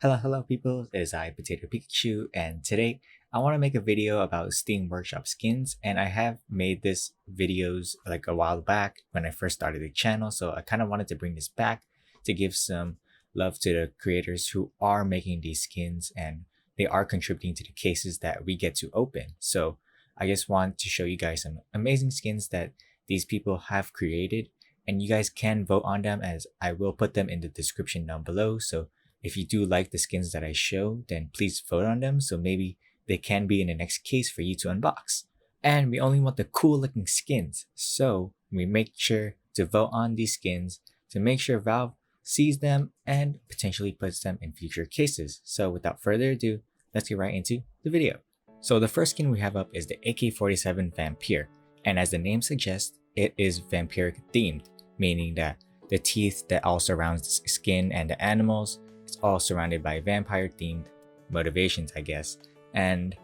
Hello people, it is I, PotatoPikachu, and today I want to make a video about Steam Workshop skins, and I have made this videos like a while back when I first started the channel, so I kind of wanted to bring this back to give some love to the creators who are making these skins and they are contributing to the cases that we get to open. So I just want to show you guys some amazing skins that these people have created, and you guys can vote on them as I will put them in the description down below. So if you do like the skins that I show, then please vote on them so maybe they can be in the next case for you to unbox. And we only want the cool looking skins, so we make sure to vote on these skins to make sure Valve sees them and potentially puts them in future cases. So without further ado, let's get right into the video. So the first skin we have up is the AK47 Vampire, and as the name suggests, it is vampiric themed, meaning that the teeth that all surrounds the skin and the animals, it's all surrounded by vampire themed motivations, I guess. And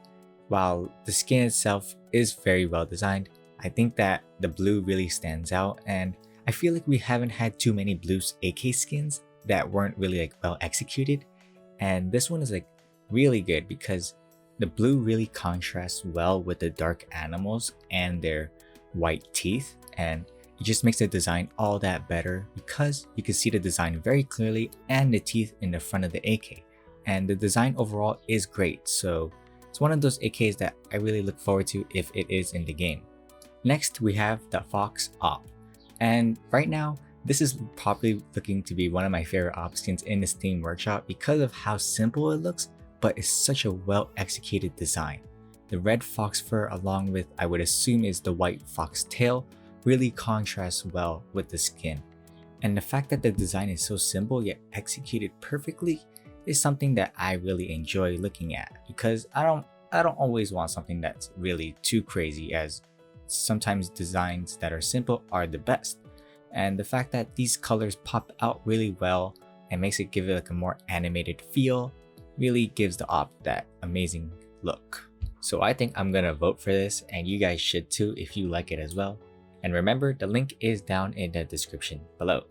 while the skin itself is very well designed, I think that the blue really stands out, and I feel like we haven't had too many blue AK skins that weren't really like well executed, and this one is like really good because the blue really contrasts well with the dark animals and their white teeth, and it just makes the design all that better because you can see the design very clearly and the teeth in the front of the AK, and the design overall is great. So it's one of those AKs that I really look forward to if it is in the game. Next we have the Fox Op, and right now this is probably looking to be one of my favorite op skins in the Steam Workshop because of how simple it looks, but it's such a well executed design. The red fox fur along with I would assume is the white fox tail really contrasts well with the skin, and the fact that the design is so simple yet executed perfectly is something that I really enjoy looking at, because I don't always want something that's really too crazy, as sometimes designs that are simple are the best. And the fact that these colors pop out really well and makes it give it like a more animated feel really gives the op that amazing look. So I think I'm gonna vote for this, and you guys should too if you like it as well. And remember, the link is down in the description below.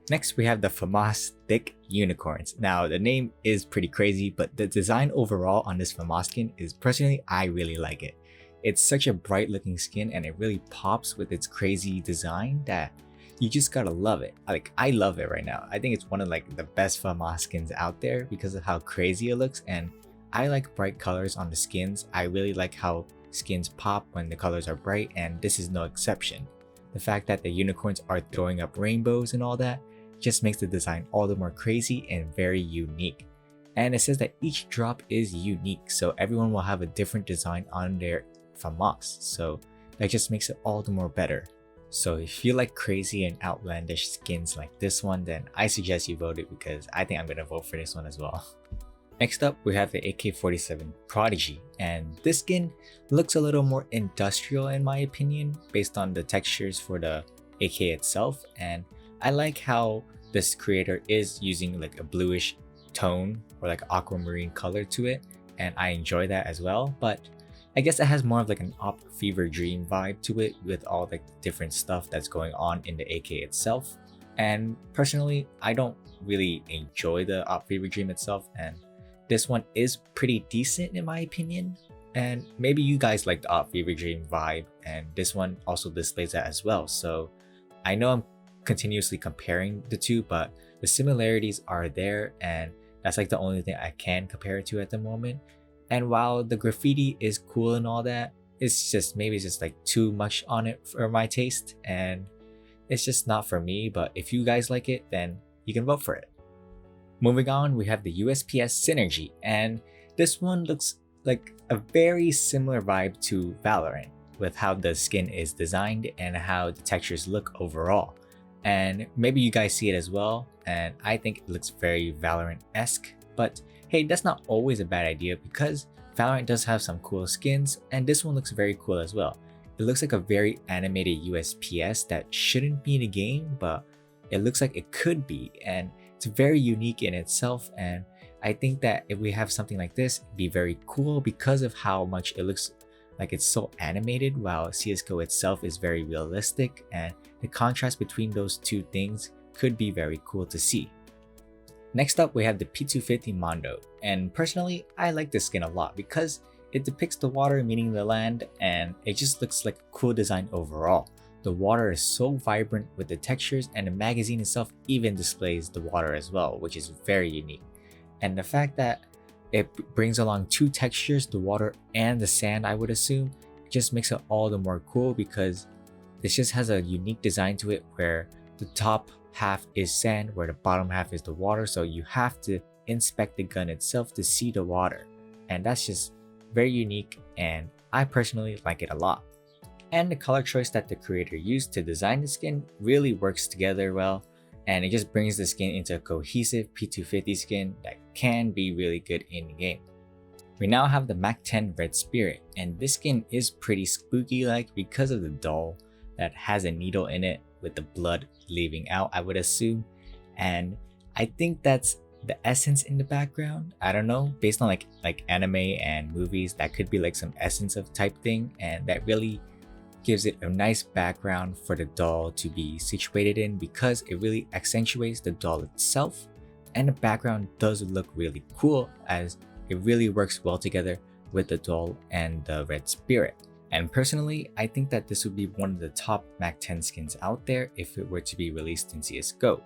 Next we have the FAMAS Thick Unicorns. Now the name is pretty crazy, but the design overall on this FAMAS skin is personally, I really like it. It's such a bright looking skin and it really pops with its crazy design that you just gotta love it. Like, I love it right now. I think it's one of like the best FAMAS skins out there because of how crazy it looks, and I like bright colors on the skins. I really like how skins pop when the colors are bright, and this is no exception. The fact that the unicorns are throwing up rainbows and all that just makes the design all the more crazy and very unique. And it says that each drop is unique, so everyone will have a different design on their FAMAS, so that just makes it all the more better. So if you like crazy and outlandish skins like this one, then I suggest you vote it because I think I'm gonna vote for this one as well. Next up, we have the AK47 Prodigy, and this skin looks a little more industrial in my opinion based on the textures for the AK itself, and I like how this creator is using like a bluish tone or like aquamarine color to it, and I enjoy that as well. But I guess it has more of like an Op Fever Dream vibe to it with all like the different stuff that's going on in the AK itself. And personally, I don't really enjoy the Op Fever Dream itself, and this one is pretty decent in my opinion. And maybe you guys like the Op Fever Dream vibe, and this one also displays that as well. So I know I'm continuously comparing the two, but the similarities are there, and that's like the only thing I can compare it to at the moment. And while the graffiti is cool and all that, it's just maybe it's just like too much on it for my taste, and it's just not for me. But if you guys like it, then you can vote for it. Moving on, we have the USPS Synergy, and this one looks like a very similar vibe to Valorant with how the skin is designed and how the textures look overall. And maybe you guys see it as well, and I think it looks very Valorant-esque, but hey, that's not always a bad idea because Valorant does have some cool skins, and this one looks very cool as well. It looks like a very animated USPS that shouldn't be in the game, but it looks like it could be, and it's very unique in itself. And I think that if we have something like this, it'd be very cool because of how much it looks like it's so animated while CSGO itself is very realistic, and the contrast between those two things could be very cool to see. Next up, we have the P250 Mondo, and personally, I like this skin a lot because it depicts the water meeting the land, and it just looks like a cool design overall. The water is so vibrant with the textures, and the magazine itself even displays the water as well, which is very unique. And the fact that it brings along two textures, the water and the sand, I would assume, just makes it all the more cool because this just has a unique design to it where the top half is sand, where the bottom half is the water, so you have to inspect the gun itself to see the water. And that's just very unique, and I personally like it a lot. And the color choice that the creator used to design the skin really works together well, and it just brings the skin into a cohesive P250 skin that can be really good in game. We now have the Mac10 Red Spirit, and this skin is pretty spooky like because of the doll that has a needle in it with the blood leaving out, I would assume. And I think that's the essence in the background. I don't know, based on like anime and movies, that could be like some essence of type thing, and that really gives it a nice background for the doll to be situated in because it really accentuates the doll itself, and the background does look really cool as it really works well together with the doll and the Red Spirit. And personally, I think that this would be one of the top Mac10 skins out there if it were to be released in CSGO.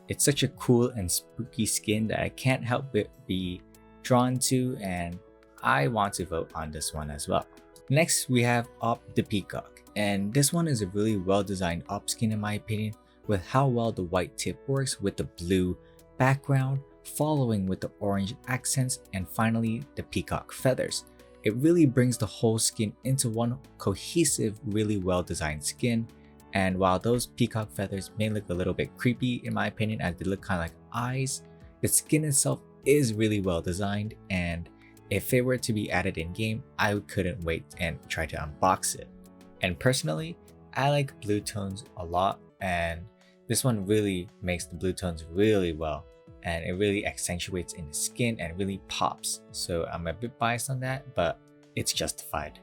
It's such a cool and spooky skin that I can't help but be drawn to, and I want to vote on this one as well. Next, we have Op the Peacock, and this one is a really well designed op skin in my opinion, with how well the white tip works with the blue background, following with the orange accents, and finally the peacock feathers. It really brings the whole skin into one cohesive, really well designed skin. And while those peacock feathers may look a little bit creepy in my opinion as they look kind of like eyes, the skin itself is really well designed, and if it were to be added in game, I couldn't wait and try to unbox it. And personally, I like blue tones a lot, and this one really makes the blue tones really well, and it really accentuates in the skin and really pops. So I'm a bit biased on that, but it's justified.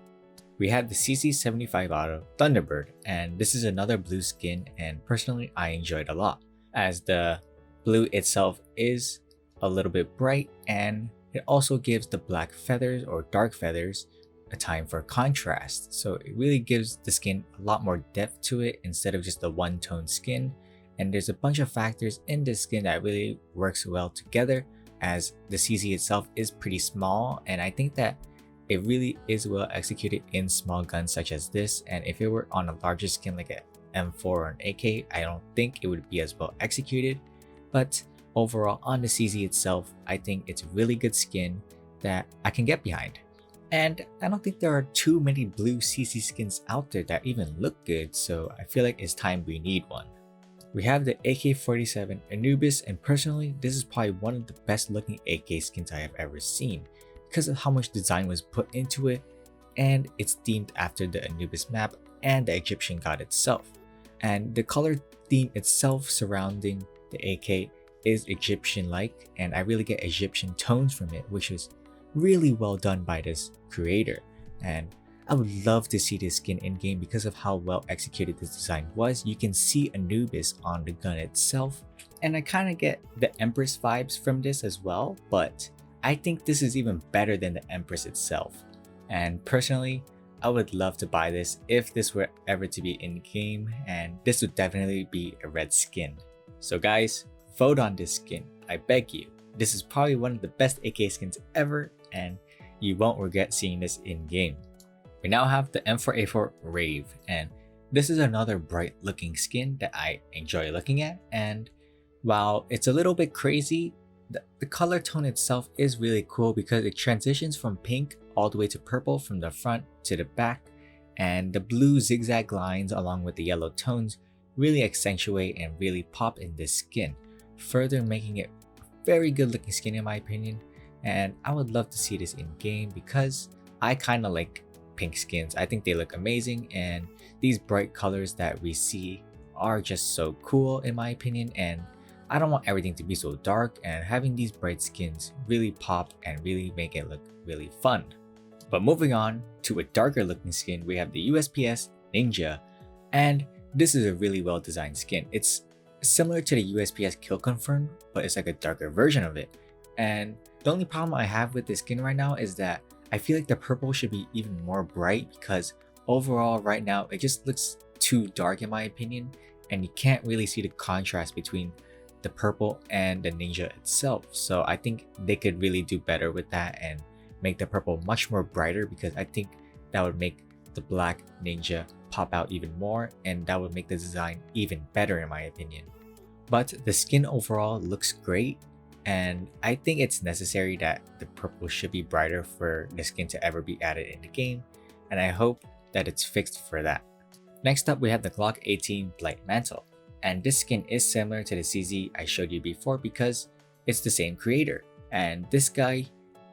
We have the CC75 Auto Thunderbird, and this is another blue skin, and personally I enjoyed a lot as the blue itself is a little bit bright, and it also gives the black feathers or dark feathers a time for contrast. So it really gives the skin a lot more depth to it instead of just a one-tone skin. And there's a bunch of factors in this skin that really works well together, as the CC itself is pretty small, and I think that it really is well executed in small guns such as this. And if it were on a larger skin like an M4 or an AK, I don't think it would be as well executed. But overall on the CC itself, I think it's a really good skin that I can get behind. And I don't think there are too many blue CC skins out there that even look good, so I feel like it's time we need one. We have the AK47 Anubis, and personally, this is probably one of the best looking AK skins I have ever seen because of how much design was put into it, and it's themed after the Anubis map and the Egyptian god itself. And the color theme itself surrounding the AK is Egyptian-like, and I really get Egyptian tones from it, which is really well done by this creator. And I would love to see this skin in game because of how well executed this design was. You can see Anubis on the gun itself, and I kind of get the Empress vibes from this as well, but I think this is even better than the Empress itself. And personally, I would love to buy this if this were ever to be in game, and this would definitely be a red skin. So guys, vote on this skin, I beg you. This is probably one of the best AK skins ever, and you won't regret seeing this in game. We now have the M4A4 Rave, and this is another bright looking skin that I enjoy looking at. And while it's a little bit crazy, the color tone itself is really cool because it transitions from pink all the way to purple from the front to the back, and the blue zigzag lines along with the yellow tones really accentuate and really pop in this skin, further making it very good looking skin in my opinion. And I would love to see this in game because I kind of like pink skins. I think they look amazing, and these bright colors that we see are just so cool in my opinion, and I don't want everything to be so dark, and having these bright skins really pop and really make it look really fun. But moving on to a darker looking skin, we have the USPS Ninja, and this is a really well designed skin. It's similar to the USPS Kill Confirmed, but it's like a darker version of it. And the only problem I have with this skin right now is that I feel like the purple should be even more bright, because overall right now it just looks too dark in my opinion, and you can't really see the contrast between the purple and the Ninja itself. So I think they could really do better with that and make the purple much more brighter, because I think that would make the black Ninja pop out even more, and that would make the design even better in my opinion. But the skin overall looks great, and I think it's necessary that the purple should be brighter for the skin to ever be added in the game, and I hope that it's fixed for that. Next up, we have the Glock 18 Blight Mantle, and this skin is similar to the CZ I showed you before because it's the same creator. And this guy,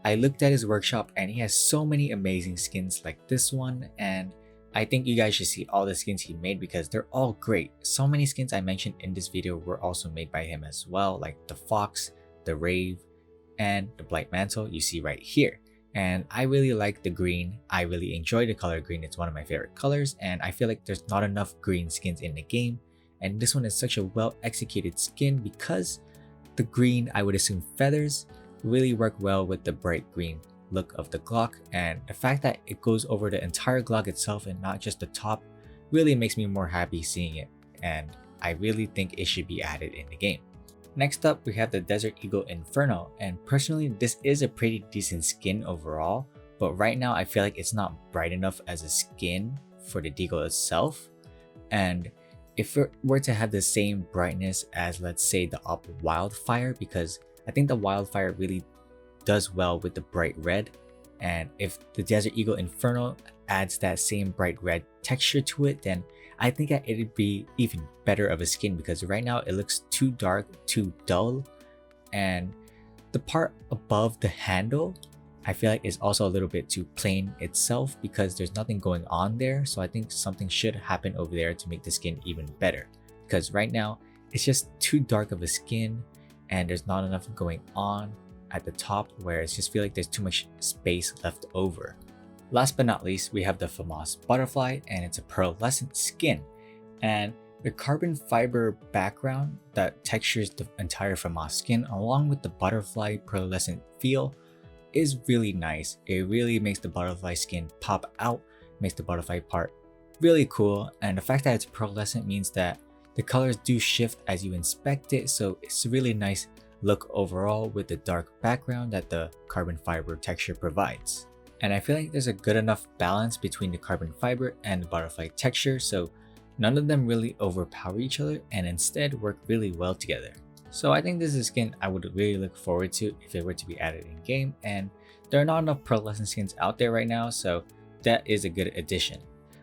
I looked at his workshop and he has so many amazing skins like this one, and I think you guys should see all the skins he made because they're all great. So many skins I mentioned in this video were also made by him as well, like the Fox, the Rave, and the Blight Mantle you see right here. And I really like the green. I really enjoy the color green. It's one of my favorite colors, and I feel like there's not enough green skins in the game. And this one is such a well executed skin because the green, I would assume feathers, really work well with the bright green look of the Glock, and the fact that it goes over the entire Glock itself and not just the top really makes me more happy seeing it, and I really think it should be added in the game. Next up, we have the Desert Eagle Inferno, and personally this is a pretty decent skin overall, but right now I feel like it's not bright enough as a skin for the Deagle itself. And if it were to have the same brightness as, let's say, the Op Wildfire, because I think the Wildfire really does well with the bright red, and if the Desert Eagle Inferno adds that same bright red texture to it, then I think that it'd be even better of a skin, because right now it looks too dark, too dull, and the part above the handle I feel like is also a little bit too plain itself because there's nothing going on there. So I think something should happen over there to make the skin even better, because right now it's just too dark of a skin and there's not enough going on at the top, where it's just feel like there's too much space left over. Last but not least, we have the FAMAS Butterfly, and it's a pearlescent skin, and the carbon fiber background that textures the entire FAMAS skin along with the butterfly pearlescent feel is really nice. It really makes the butterfly skin pop out, makes the butterfly part really cool, and the fact that it's pearlescent means that the colors do shift as you inspect it, so it's a really nice look overall with the dark background that the carbon fiber texture provides. And I feel like there's a good enough balance between the carbon fiber and the butterfly texture, so none of them really overpower each other and instead work really well together. So I think this is a skin I would really look forward to if it were to be added in game, and there are not enough pearlescent skins out there right now, so that is a good addition.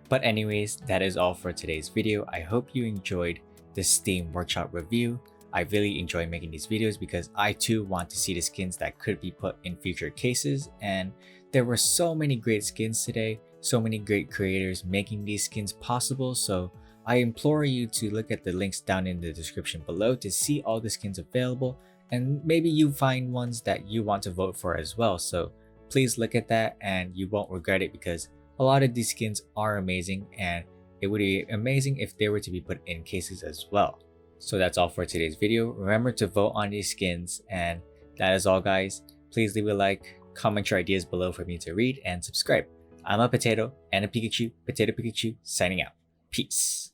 But anyways, that is all for today's video. I hope you enjoyed this Steam Workshop review. I really enjoy making these videos because I too want to see the skins that could be put in future cases, and there were so many great skins today, so many great creators making these skins possible, so I implore you to look at the links down in the description below to see all the skins available, and maybe you find ones that you want to vote for as well. So please look at that and you won't regret it, because a lot of these skins are amazing and it would be amazing if they were to be put in cases as well. So that's all for today's video. Remember to vote on these skins, and that is all guys. Please leave a like, comment your ideas below for me to read, and subscribe. I'm a potato and a Pikachu, PotatoPikachu signing out. Peace.